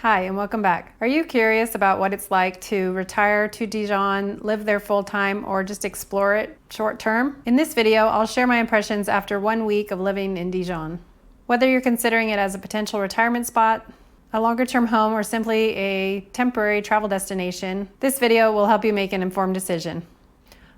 Hi, and welcome back. Are you curious about what it's like to retire to Dijon, live there full-time, or just explore it short-term? In this video, I'll share my impressions after 1 week of living in Dijon. Whether you're considering it as a potential retirement spot, a longer-term home, or simply a temporary travel destination, this video will help you make an informed decision.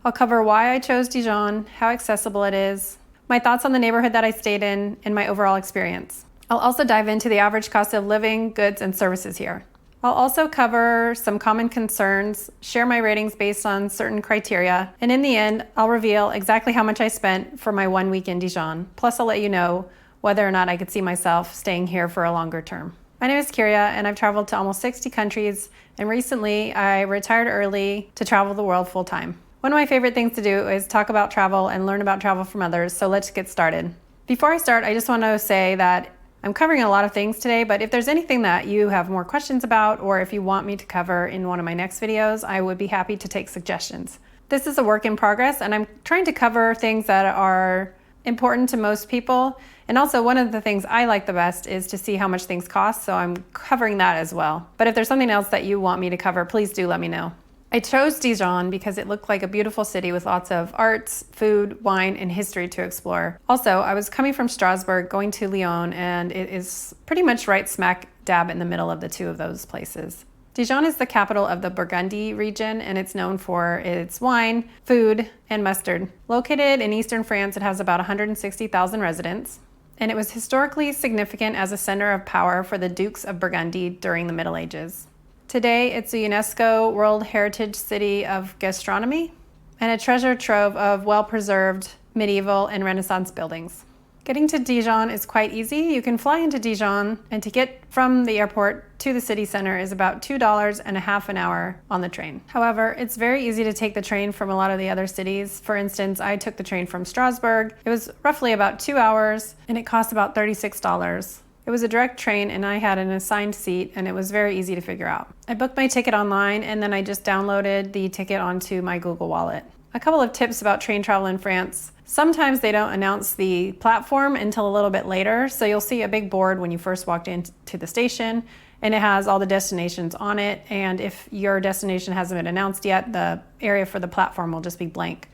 I'll cover why I chose Dijon, how accessible it is, my thoughts on the neighborhood that I stayed in, and my overall experience. I'll also dive into the average cost of living, goods, and services here. I'll also cover some common concerns, share my ratings based on certain criteria, and in the end, I'll reveal exactly how much I spent for my 1 week in Dijon. Plus, I'll let you know whether or not I could see myself staying here for a longer term. My name is Kyria, and I've traveled to almost 60 countries, and recently I retired early to travel the world full time. One of my favorite things to do is talk about travel and learn about travel from others, so let's get started. Before I start, I just want to say that I'm covering a lot of things today, but if there's anything that you have more questions about, or if you want me to cover in one of my next videos, I would be happy to take suggestions. This is a work in progress, and I'm trying to cover things that are important to most people. And also, one of the things I like the best is to see how much things cost, so I'm covering that as well. But if there's something else that you want me to cover, please do let me know. I chose Dijon because it looked like a beautiful city with lots of arts, food, wine, and history to explore. Also, I was coming from Strasbourg going to Lyon, and it is pretty much right smack dab in the middle of the two of those places. Dijon is the capital of the Burgundy region, and it's known for its wine, food, and mustard. Located in eastern France, it has about 160,000 residents, and it was historically significant as a center of power for the Dukes of Burgundy during the Middle Ages. Today, it's a UNESCO World Heritage City of Gastronomy and a treasure trove of well-preserved medieval and Renaissance buildings. Getting to Dijon is quite easy. You can fly into Dijon, and to get from the airport to the city center is about $2 and a half an hour on the train. However, it's very easy to take the train from a lot of the other cities. For instance, I took the train from Strasbourg. It was roughly about 2 hours, and it cost about $36. It was a direct train, and I had an assigned seat, and it was very easy to figure out. I booked my ticket online, and then I just downloaded the ticket onto my Google Wallet. A couple of tips about train travel in France. Sometimes they don't announce the platform until a little bit later, so you'll see a big board when you first walked into the station, and it has all the destinations on it, and if your destination hasn't been announced yet, the area for the platform will just be blank.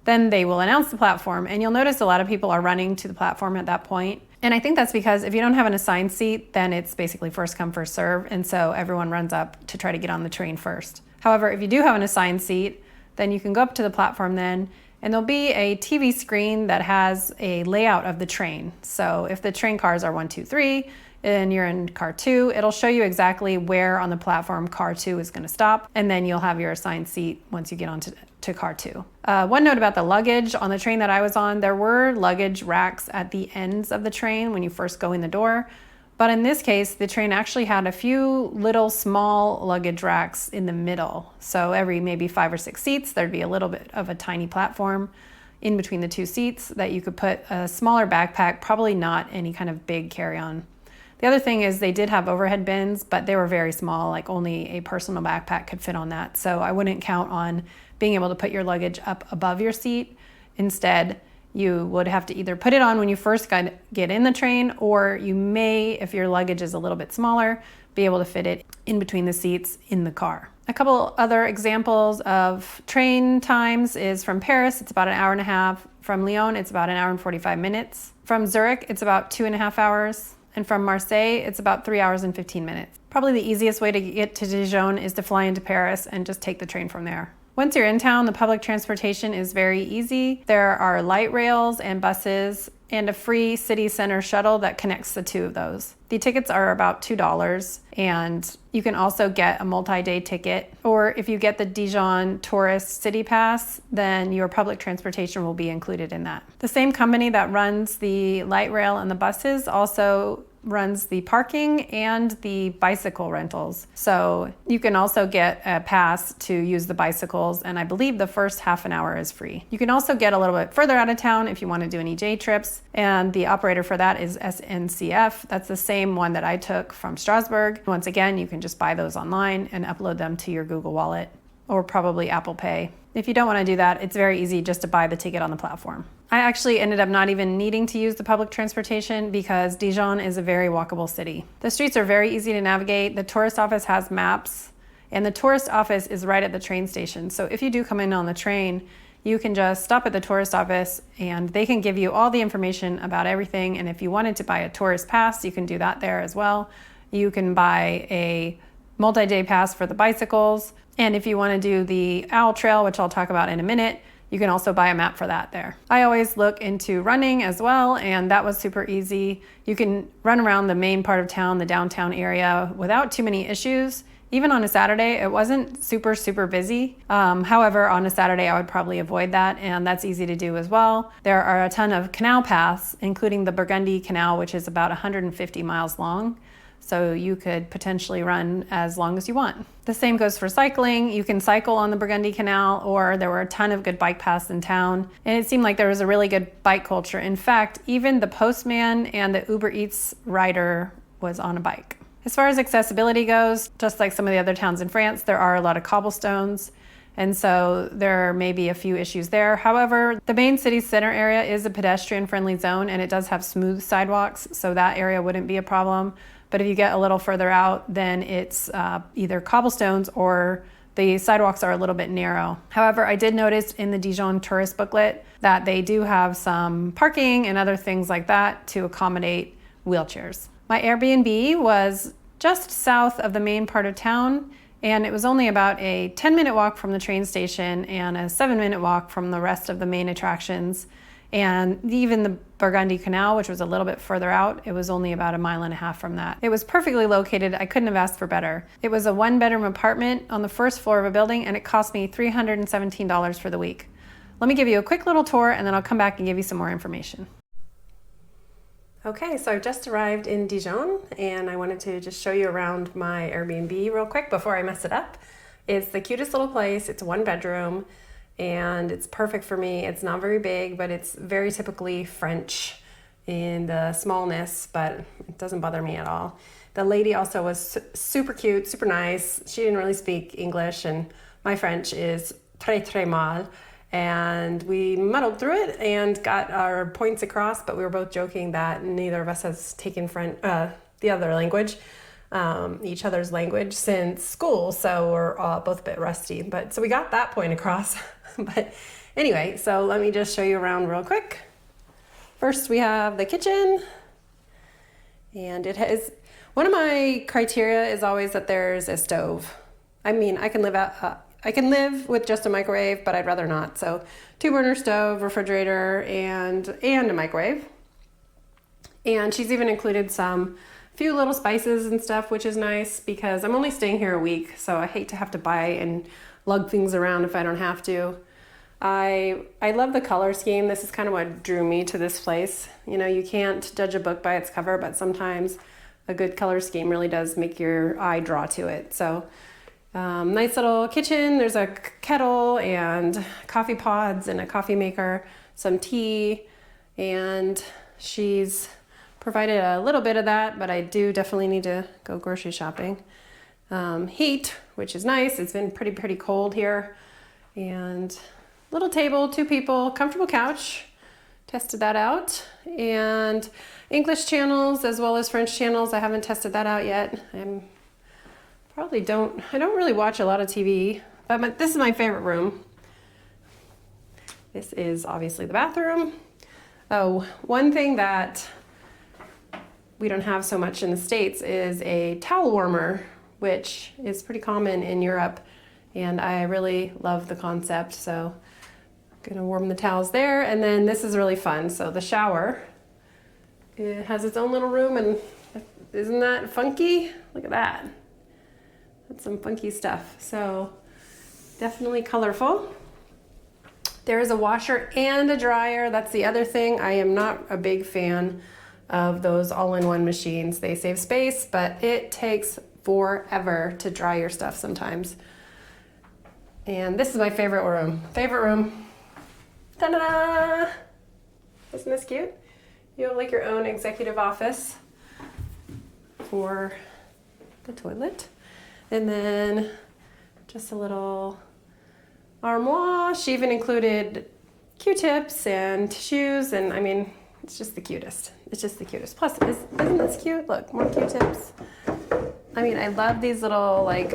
Then they will announce the platform, and you'll notice a lot of people are running to the platform at that point. And I think that's because if you don't have an assigned seat, then it's basically first come, first serve, and so everyone runs up to try to get on the train first. However, if you do have an assigned seat, then you can go up to the platform then, and there'll be a TV screen that has a layout of the train. So if the train cars are 1, 2, 3, and you're in car 2, it'll show you exactly where on the platform car 2 is going to stop, and then you'll have your assigned seat once you get onto car 2. One note about the luggage. On the train that I was on, there were luggage racks at the ends of the train when you first go in the door, but in this case, the train actually had a few little small luggage racks in the middle. So every maybe 5 or 6 seats, there'd be a little bit of a tiny platform in between the 2 seats that you could put a smaller backpack, probably not any kind of big carry-on. The other thing is they did have overhead bins, but they were very small, like only a personal backpack could fit on that. So I wouldn't count on being able to put your luggage up above your seat. Instead, you would have to either put it on when you first get in the train, or you may, if your luggage is a little bit smaller, be able to fit it in between the seats in the car. A couple other examples of train times is from Paris, it's about an hour and a half. From Lyon, it's about an hour and 45 minutes. From Zurich, it's about 2.5 hours. And from Marseille, it's about 3 hours and 15 minutes. Probably the easiest way to get to Dijon is to fly into Paris and just take the train from there. Once you're in town, the public transportation is very easy. There are light rails and buses and a free city center shuttle that connects the two of those. The tickets are about $2, and you can also get a multi-day ticket, or if you get the Dijon Tourist City Pass, then your public transportation will be included in that. The same company that runs the light rail and the buses also runs the parking and the bicycle rentals. So you can also get a pass to use the bicycles, and I believe the first half an hour is free. You can also get a little bit further out of town if you want to do any day trips, and the operator for that is SNCF. That's the same one that I took from Strasbourg. Once again, you can just buy those online and upload them to your Google Wallet or probably Apple Pay. If you don't want to do that, it's very easy just to buy the ticket on the platform. I actually ended up not even needing to use the public transportation because Dijon is a very walkable city. The streets are very easy to navigate. The tourist office has maps, and the tourist office is right at the train station. So if you do come in on the train, you can just stop at the tourist office and they can give you all the information about everything. And if you wanted to buy a tourist pass, you can do that there as well. You can buy a multi-day pass for the bicycles. And if you want to do the Owl Trail, which I'll talk about in a minute, you can also buy a map for that there. I always look into running as well, and that was super easy. You can run around the main part of town, the downtown area, without too many issues. Even on a Saturday, it wasn't super busy. However, on a Saturday, I would probably avoid that, and that's easy to do as well. There are a ton of canal paths, including the Burgundy Canal, which is about 150 miles long. So you could potentially run as long as you want. The same goes for cycling. You can cycle on the Burgundy Canal, or there were a ton of good bike paths in town. And it seemed like there was a really good bike culture. In fact, even the postman and the Uber Eats rider was on a bike. As far as accessibility goes, just like some of the other towns in France, there are a lot of cobblestones. And so there may be a few issues there. However, the main city center area is a pedestrian-friendly zone, and it does have smooth sidewalks, so that area wouldn't be a problem. But if you get a little further out, then it's either cobblestones or the sidewalks are a little bit narrow. However, I did notice in the Dijon tourist booklet that they do have some parking and other things like that to accommodate wheelchairs. My Airbnb was just south of the main part of town, and it was only about a 10-minute walk from the train station and a 7-minute walk from the rest of the main attractions. And even the Burgundy Canal, which was a little bit further out, it was only about 1.5 miles from that. It was perfectly located. I couldn't have asked for better. It was a 1-bedroom apartment on the first floor of a building, and it cost me $317 for the week. Let me give you a quick little tour, and then I'll come back and give you some more information. Okay, so I've just arrived in Dijon, and I wanted to just show you around my Airbnb real quick before I mess it up. It's the cutest little place. It's a 1-bedroom. And it's perfect for me. It's not very big, but it's very typically French in the smallness, but it doesn't bother me at all. The lady also was super cute, super nice. She didn't really speak English, and my French is très mal. And we muddled through it and got our points across, but we were both joking that neither of us has taken the other language, each other's language since school, so we're both a bit rusty. But so we got that point across. But anyway, so let me just show you around real quick. First, we have the kitchen, and it has, one of my criteria is always that there's a stove. I mean, I can live with just a microwave, but I'd rather not. So 2-burner stove, refrigerator, and a microwave. And she's even included some few little spices and stuff, which is nice because I'm only staying here a week, so I hate to have to buy and lug things around if I don't have to. I love the color scheme. This is kind of what drew me to this place. You know, you can't judge a book by its cover, but sometimes a good color scheme really does make your eye draw to it. So nice little kitchen. There's a kettle and coffee pods and a coffee maker, some tea, and she's provided a little bit of that, but I do definitely need to go grocery shopping. Heat, which is nice. It's been pretty cold here. And little table, 2 people, comfortable couch. Tested that out. And English channels as well as French channels. I haven't tested that out yet. I don't really watch a lot of TV, but this is my favorite room. This is obviously the bathroom. Oh, one thing that we don't have so much in the States is a towel warmer, which is pretty common in Europe, and I really love the concept. So I'm gonna warm the towels there, and then this is really fun. So the shower, it has its own little room, and isn't that funky? Look at that. That's some funky stuff. So definitely colorful. There is a washer and a dryer. That's the other thing. I am not a big fan of those all-in-one machines. They save space, but it takes forever to dry your stuff sometimes. And this is my favorite room. Ta-da! Isn't this cute? You have like your own executive office for the toilet. And then just a little armoire. She even included Q-tips and tissues, and I mean, it's just the cutest. It's just the cutest. Plus, isn't this cute? Look, more Q-tips. I mean, I love these little like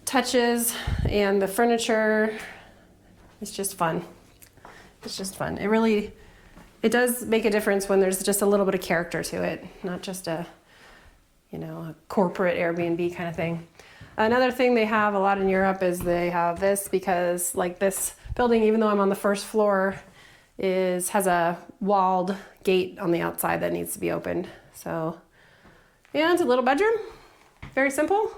touches, and the furniture. It's just fun. It's just fun. It does make a difference when there's just a little bit of character to it, not just a corporate Airbnb kind of thing. Another thing they have a lot in Europe is they have this, because like this building, even though I'm on the first floor, has a walled gate on the outside that needs to be opened. So, yeah, it's a little bedroom. Very simple.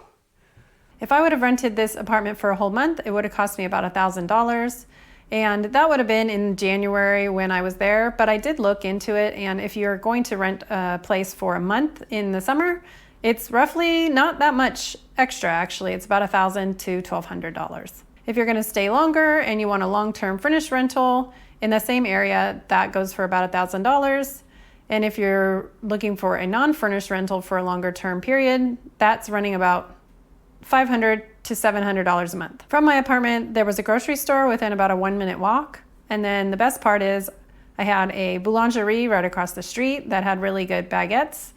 If I would have rented this apartment for a whole month, it would have cost me about $1,000. And that would have been in January when I was there, but I did look into it. And if you're going to rent a place for a month in the summer, it's roughly not that much extra, actually. It's about $1,000 to $1,200. If you're gonna stay longer and you want a long-term furnished rental in the same area, that goes for about $1,000. And if you're looking for a non-furnished rental for a longer term period, that's running about $500 to $700 a month. From my apartment, there was a grocery store within about a 1-minute walk. And then the best part is I had a boulangerie right across the street that had really good baguettes.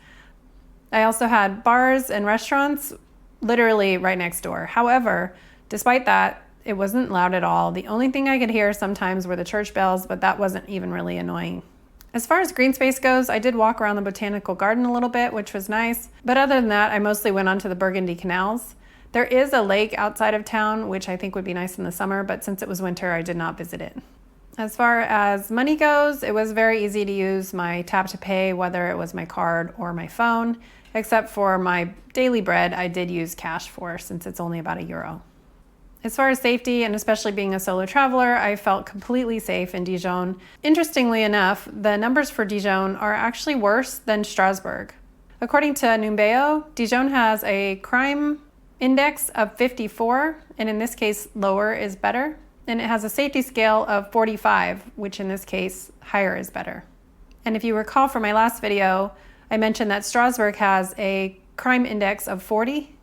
I also had bars and restaurants literally right next door. However, despite that, it wasn't loud at all. The only thing I could hear sometimes were the church bells, but that wasn't even really annoying. As far as green space goes, I did walk around the botanical garden a little bit, which was nice. But other than that, I mostly went onto the Burgundy canals. There is a lake outside of town, which I think would be nice in the summer, but since it was winter, I did not visit it. As far as money goes, it was very easy to use my tap to pay, whether it was my card or my phone, except for my daily bread, I did use cash for, since it's only about €1. As far as safety, and especially being a solo traveler, I felt completely safe in Dijon. Interestingly enough, the numbers for Dijon are actually worse than Strasbourg. According to Numbeo, Dijon has a crime index of 54, and in this case, lower is better. And it has a safety scale of 45, which in this case, higher is better. And if you recall from my last video, I mentioned that Strasbourg has a crime index of 40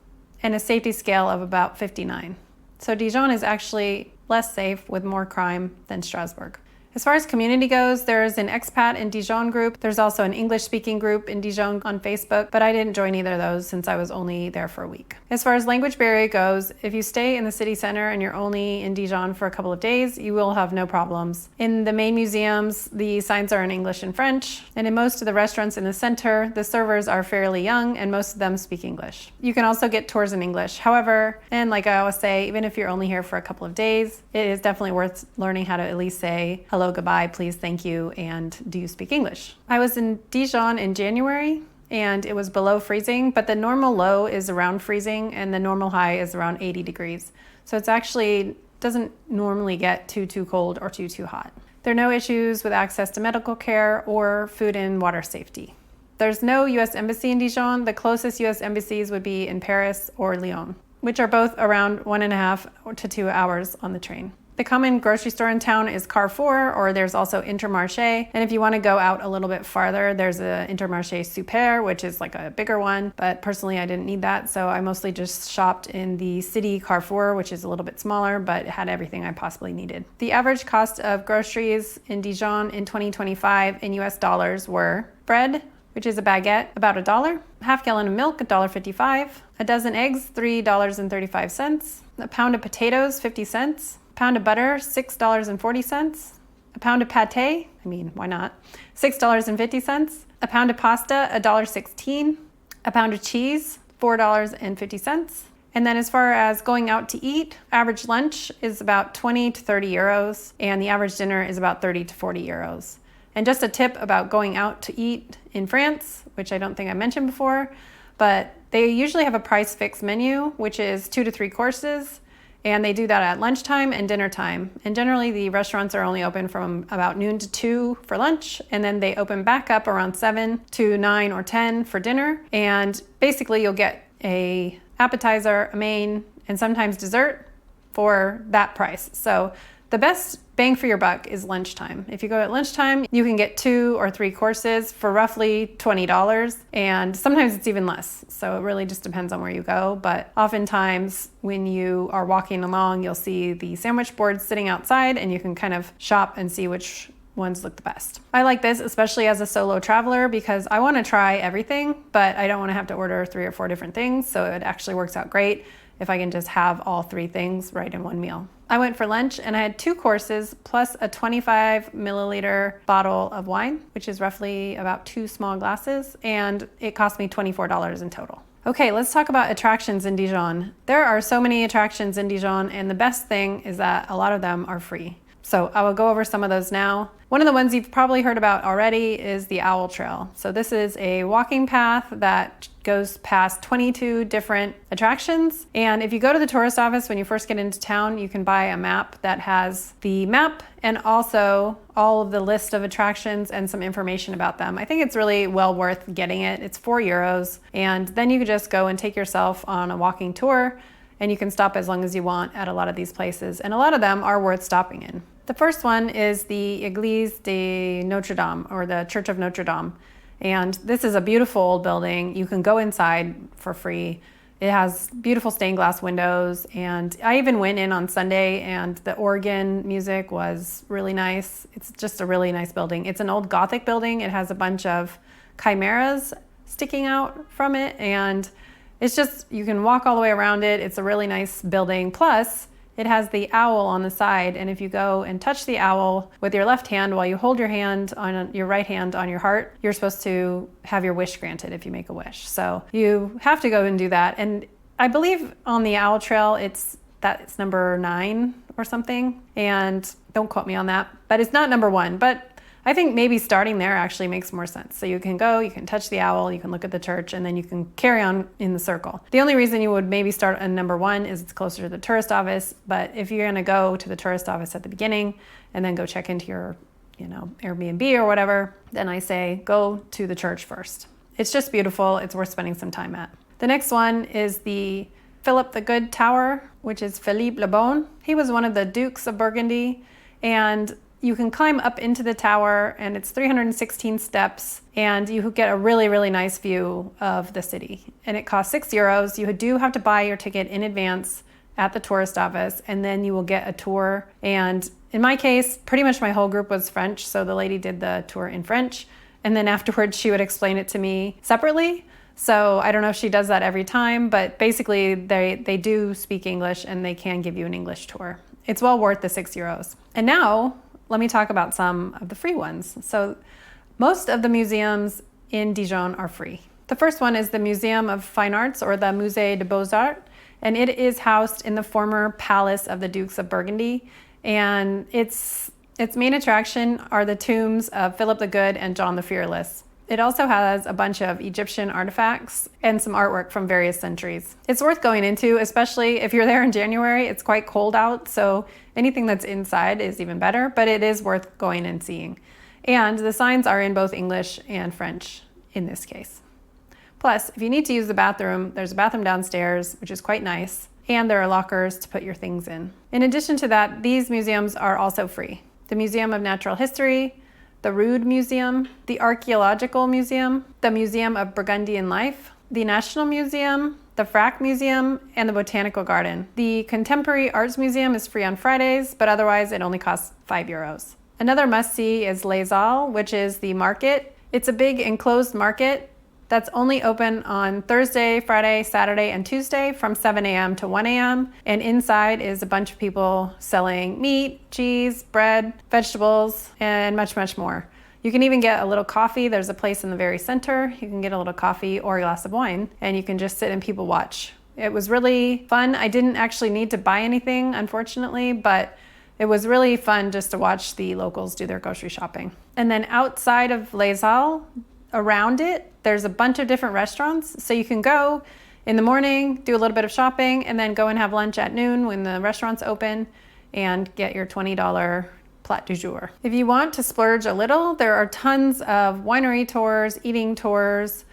and a safety scale of about 59. So Dijon is actually less safe with more crime than Strasbourg. As far as community goes, there's an expat in Dijon group. There's also an English-speaking group in Dijon on Facebook, but I didn't join either of those since I was only there for a week. As far as language barrier goes, if you stay in the city center and you're only in Dijon for a couple of days, you will have no problems. In the main museums, the signs are in English and French, and in most of the restaurants in the center, the servers are fairly young and most of them speak English. You can also get tours in English. However, and like I always say, even if you're only here for a couple of days, it is definitely worth learning how to at least say hello, goodbye, please, thank you, and do you speak English? I was in Dijon in January and it was below freezing, but the normal low is around freezing and the normal high is around 80 degrees. So it's actually doesn't normally get too cold or too hot. There are no issues with access to medical care or food and water safety. There's no US embassy in Dijon. The closest US embassies would be in Paris or Lyon, which are both around 1.5 to 2 hours on the train. The common grocery store in town is Carrefour, or there's also Intermarché. And if you want to go out a little bit farther, there's a Intermarché Super, which is like a bigger one. But personally, I didn't need that. So I mostly just shopped in the city Carrefour, which is a little bit smaller, but it had everything I possibly needed. The average cost of groceries in Dijon in 2025 in US dollars were bread, which is a baguette, about $1, half gallon of milk, $1.55, a dozen eggs, $3.35, a pound of potatoes, 50 cents, pound of butter, $6.40. A pound of pate, I mean, why not? $6.50. A pound of pasta, $1.16. A pound of cheese, $4.50. And then as far as going out to eat, average lunch is about 20 to 30 euros, and the average dinner is about 30 to 40 euros. And just a tip about going out to eat in France, which I don't think I mentioned before, but they usually have a price fixed menu, which is 2 to 3 courses. And they do that at lunchtime and dinner time. And generally the restaurants are only open from about noon to 2 for lunch. And then they open back up around 7 to 9 or 10 for dinner. And basically you'll get a appetizer, a main, and sometimes dessert for that price. So The best bang for your buck is lunchtime. If you go at lunchtime, you can get 2 or 3 courses for roughly $20, and sometimes it's even less. So it really just depends on where you go. But oftentimes when you are walking along, you'll see the sandwich boards sitting outside, and you can kind of shop and see which ones look the best. I like this, especially as a solo traveler, because I want to try everything, but I don't want to have to order 3 or 4 different things. So it actually works out great if I can just have all 3 things right in one meal. I went for lunch and I had 2 courses plus a 25 milliliter bottle of wine, which is roughly about 2 small glasses, and it cost me $24 in total. Okay, let's talk about attractions in Dijon. There are so many attractions in Dijon, and the best thing is that a lot of them are free. So I will go over some of those now. One of the ones you've probably heard about already is the Owl Trail. So this is a walking path that goes past 22 different attractions. And if you go to the tourist office when you first get into town, you can buy a map that has the map and also all of the list of attractions and some information about them. I think it's really well worth getting it. It's €4. And then you can just go and take yourself on a walking tour, and you can stop as long as you want at a lot of these places. And a lot of them are worth stopping in. The first one is the Église de Notre Dame, or the Church of Notre Dame. And this is a beautiful old building. You can go inside for free. It has beautiful stained glass windows, and I even went in on Sunday, and the organ music was really nice. It's just a really nice building. It's an old Gothic building. It has a bunch of chimeras sticking out from it, and it's just, you can walk all the way around it. It's a really nice building. Plus, it has the owl on the side, and if you go and touch the owl with your left hand while you hold your hand on your right hand on your heart, you're supposed to have your wish granted if you make a wish. So you have to go and do that. And I believe on the Owl Trail, it's number 9 or something, and don't quote me on that, but it's not number 1. But I think maybe starting there actually makes more sense. So you can go, you can touch the owl, you can look at the church, and then you can carry on in the circle. The only reason you would maybe start on number 1 is it's closer to the tourist office. But if you're gonna go to the tourist office at the beginning and then go check into your, Airbnb or whatever, then I say go to the church first. It's just beautiful. It's worth spending some time at. The next one is the Philip the Good Tower, which is Philippe le Bon. He was one of the Dukes of Burgundy, and you can climb up into the tower, and it's 316 steps, and you get a really, really nice view of the city. And it costs €6. You do have to buy your ticket in advance at the tourist office, and then you will get a tour. And in my case, pretty much my whole group was French, so the lady did the tour in French, and then afterwards she would explain it to me separately. So I don't know if she does that every time, but basically they do speak English, and they can give you an English tour. It's well worth the €6. And now, let me talk about some of the free ones. So most of the museums in Dijon are free. The first one is the Museum of Fine Arts, or the Musée des Beaux-Arts, and it is housed in the former palace of the Dukes of Burgundy. And its main attraction are the tombs of Philip the Good and John the Fearless. It also has a bunch of Egyptian artifacts and some artwork from various centuries. It's worth going into, especially if you're there in January. It's quite cold out, so anything that's inside is even better, but it is worth going and seeing. And the signs are in both English and French in this case. Plus, if you need to use the bathroom, there's a bathroom downstairs, which is quite nice, and there are lockers to put your things in. In addition to that, these museums are also free. The Museum of Natural History, the Rude Museum, the Archaeological Museum, the Museum of Burgundian Life, the National Museum, the Frac Museum, and the Botanical Garden. The Contemporary Arts Museum is free on Fridays, but otherwise it only costs €5. Another must-see is Les Halles, which is the market. It's a big enclosed market that's only open on Thursday, Friday, Saturday, and Tuesday from 7 a.m. to 1 a.m. And inside is a bunch of people selling meat, cheese, bread, vegetables, and much, much more. You can even get a little coffee. There's a place in the very center. You can get a little coffee or a glass of wine, and you can just sit and people watch. It was really fun. I didn't actually need to buy anything, unfortunately, but it was really fun just to watch the locals do their grocery shopping. And then outside of Les Halles, around it, there's a bunch of different restaurants. So you can go in the morning, do a little bit of shopping, and then go and have lunch at noon when the restaurant's open and get your $20 plat du jour. If you want to splurge a little, there are tons of winery tours, eating tours,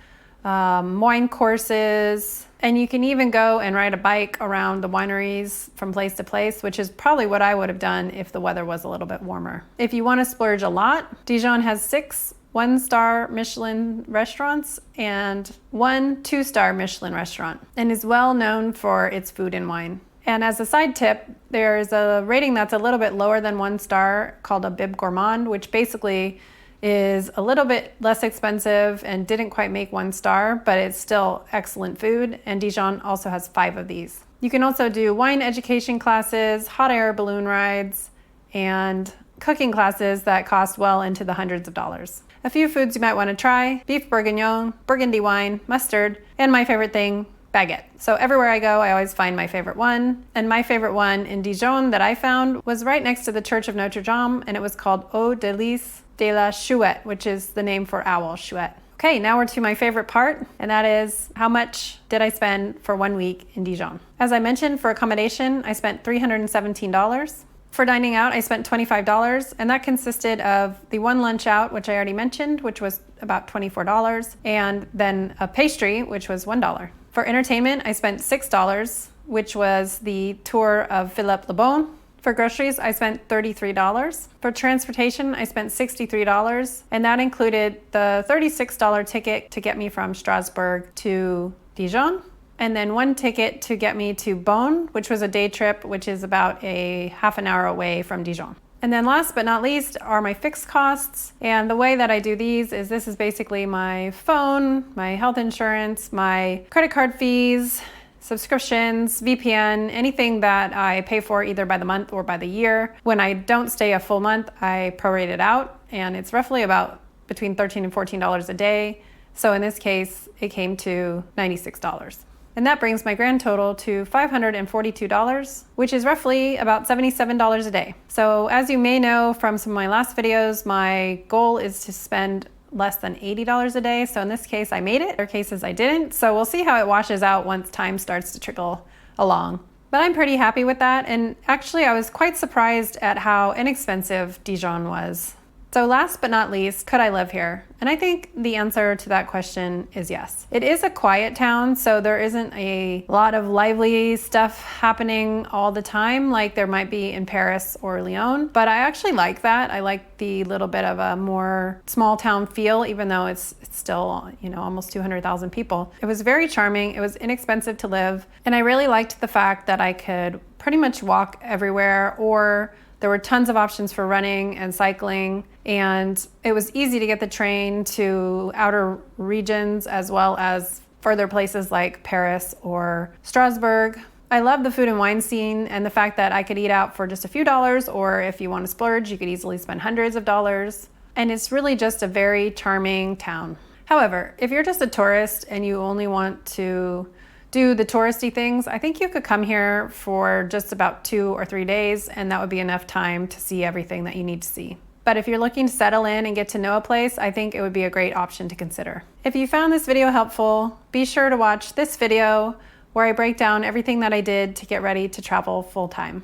wine courses, And you can even go and ride a bike around the wineries from place to place, which is probably what I would have done if the weather was a little bit warmer. If you want to splurge a lot, Dijon has 6 one-star Michelin restaurants and 1 2-star Michelin restaurant, and is well known for its food and wine. And as a side tip, there's a rating that's a little bit lower than 1 star called a Bib Gourmand, which basically is a little bit less expensive and didn't quite make 1 star, but it's still excellent food, and Dijon also has 5 of these. You can also do wine education classes, hot air balloon rides, and cooking classes that cost well into the hundreds of dollars. A few foods you might want to try: beef bourguignon, burgundy wine, mustard, and my favorite thing, baguette. So everywhere I go, I always find my favorite one. And my favorite one in Dijon that I found was right next to the Church of Notre Dame, and it was called Eau Délice de la Chouette, which is the name for owl, chouette. Okay, now we're to my favorite part, and that is how much did I spend for 1 week in Dijon. As I mentioned, for accommodation, I spent $317. For dining out, I spent $25, and that consisted of the 1 lunch out, which I already mentioned, which was about $24, and then a pastry, which was $1. For entertainment, I spent $6, which was the tour of Philippe Le Bon. For groceries, I spent $33. For transportation, I spent $63, and that included the $36 ticket to get me from Strasbourg to Dijon, and then 1 ticket to get me to Beaune, which was a day trip, which is about a half an hour away from Dijon. And then last but not least are my fixed costs. And the way that I do these is this is basically my phone, my health insurance, my credit card fees, subscriptions, VPN, anything that I pay for either by the month or by the year. When I don't stay a full month, I prorate it out, and it's roughly about between $13 and $14 a day. So in this case, it came to $96. And that brings my grand total to $542, which is roughly about $77 a day. So as you may know from some of my last videos, my goal is to spend less than $80 a day. So in this case, I made it. Other cases I didn't. So we'll see how it washes out once time starts to trickle along. But I'm pretty happy with that. And actually, I was quite surprised at how inexpensive Dijon was. So last but not least, could I live here? And I think the answer to that question is yes. It is a quiet town, so there isn't a lot of lively stuff happening all the time like there might be in Paris or Lyon. But I actually like that. I like the little bit of a more small town feel, even though it's still, almost 200,000 people. It was very charming. It was inexpensive to live. And I really liked the fact that I could pretty much walk everywhere, or there were tons of options for running and cycling, and it was easy to get the train to outer regions as well as further places like Paris or Strasbourg. I love the food and wine scene and the fact that I could eat out for just a few dollars, or if you want to splurge, you could easily spend hundreds of dollars. And it's really just a very charming town. However, if you're just a tourist and you only want to do the touristy things, I think you could come here for just about 2 or 3 days, and that would be enough time to see everything that you need to see. But if you're looking to settle in and get to know a place, I think it would be a great option to consider. If you found this video helpful, be sure to watch this video where I break down everything that I did to get ready to travel full-time.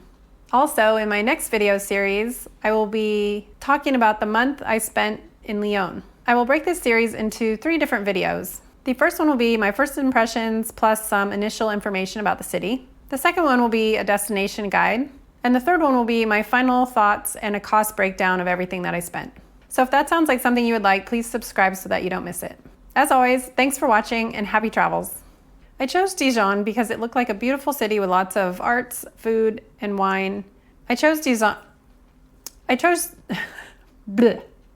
Also, in my next video series, I will be talking about the month I spent in Lyon. I will break this series into 3 different videos. The first one will be my first impressions plus some initial information about the city. The second one will be a destination guide. And the third one will be my final thoughts and a cost breakdown of everything that I spent. So if that sounds like something you would like, please subscribe so that you don't miss it. As always, thanks for watching and happy travels. I chose Dijon because it looked like a beautiful city with lots of arts, food, and wine. I chose Dijon. Bleh.